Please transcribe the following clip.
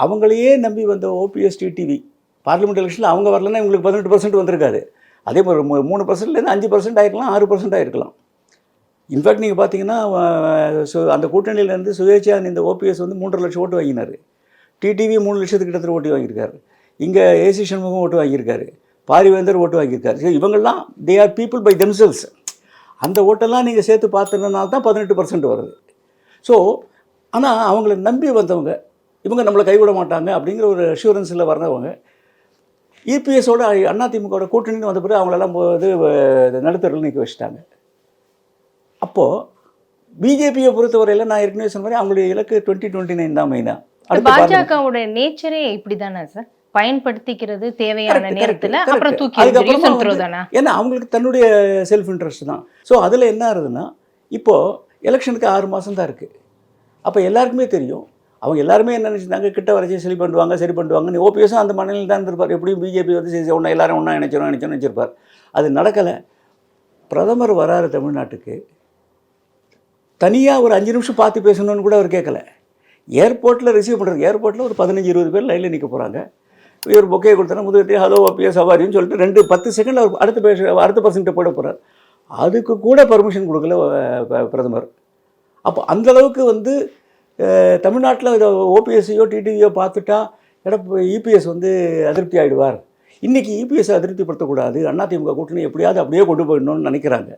அவங்களையே நம்பி வந்த ஓபிஎஸ் டிடிவி பார்லிமெண்ட் எலெக்ஷனில் அவங்க வரலன்னா இவங்களுக்கு 18% வந்திருக்காது. அதே மாதிரி 3%லேருந்து 5% ஆகிருக்கலாம், 6% ஆகிருக்கலாம். இன்ஃபேக்ட் நீங்கள் பார்த்தீங்கன்னா அந்த கூட்டணியிலேருந்து சுயேட்சையாக இந்த ஓபிஎஸ் வந்து 3.5 லட்சம் ஓட்டு வாங்கினார். டிடிவி 3 லட்சத்துக்கு கிட்டத்தட்ட ஓட்டு வாங்கியிருக்காரு. இங்கே ஏசி சண்முகம் ஓட்டு வாங்கியிருக்காரு. பாரிவேந்தர் ஓட்டு வாங்கியிருக்காரு. ஸோ இவங்கெல்லாம் they are people by themselves ஓட்டெல்லாம் நீங்கள் சேர்த்து பார்த்துறதுனால தான் 18% வருது. ஸோ ஆனால் அவங்கள நம்பி வந்தவங்க இவங்க நம்மளை கைவிட மாட்டாங்க அப்படிங்கிற ஒரு அஷூரன்ஸில் வர்றவங்க இபிஎஸோட அதிமுகவோட கூட்டணின்னு வந்த பிறகு அவங்களெல்லாம் நடுத்தரில் நிற்க வச்சுட்டாங்க. அப்போது பிஜேபியை பொறுத்தவரையில் நான் ஏற்கனவே சொன்ன மாதிரி அவங்களுடைய இலக்கு 2029 தான் மெயினாக. பாஜகவுடைய நேச்சரே இப்படி தானே சார், பயன்படுத்திக்கிறது தேவையான நேரத்தில் அப்புறம் தூக்கி எறிஞ்சிருதானே. ஏன்னா அவங்களுக்கு தன்னுடைய செல்ஃப் இன்ட்ரெஸ்ட் தான். ஸோ அதில் என்ன ஆகுதுன்னா இப்போது எலெக்ஷனுக்கு 6 மாதம் தான் இருக்குது. அப்போ எல்லாருக்குமே தெரியும் அவங்க எல்லாருமே என்ன நினச்சிருந்தாங்க, கிட்ட வரைச்சி சரி பண்ணுவாங்க. ஓபிஎஸும் அந்த மனநிலையில் தான் இருந்திருப்பார். எப்படியும் பிஜேபி வந்து சரி ஒன்றா எல்லாரும் ஒன்றா நினச்சோன்னு நினச்சிருப்பார். அது நடக்கலை. பிரதமர் வராரு தமிழ்நாட்டுக்கு, தனியாக ஒரு 5 நிமிஷம் பார்த்து பேசணும்னு கூட அவர் கேட்கல. ஏர்போர்ட்டில் ரிசீவ் பண்ணுறது, ஏர்போர்ட்டில் ஒரு 15-20 பேர் லைனில் நிற்க போகிறாங்க. இவர் பொக்கையை கொடுத்தா முதல்கிட்டே ஹலோ ஓபிஎஸ் சவாரின்னு சொல்லிட்டு 10 செகண்டில் அவர் அடுத்த பர்சன்ட்டை போட போகிறார். அதுக்கு கூட பர்மிஷன் கொடுக்கல பிரதமர். அப்போ அந்தளவுக்கு வந்து தமிழ்நாட்டில் ஓபிஎஸ்ஸையோ டிடிவியோ பார்த்துட்டா இபிஎஸ் வந்து அதிருப்தி ஆகிடுவார். இன்றைக்கி இபிஎஸ் அதிருப்திப்படுத்தக்கூடாது, அதிமுக கூட்டணி எப்படியாவது அப்படியே கொண்டு போயிடணும்னு நினைக்கிறாங்க.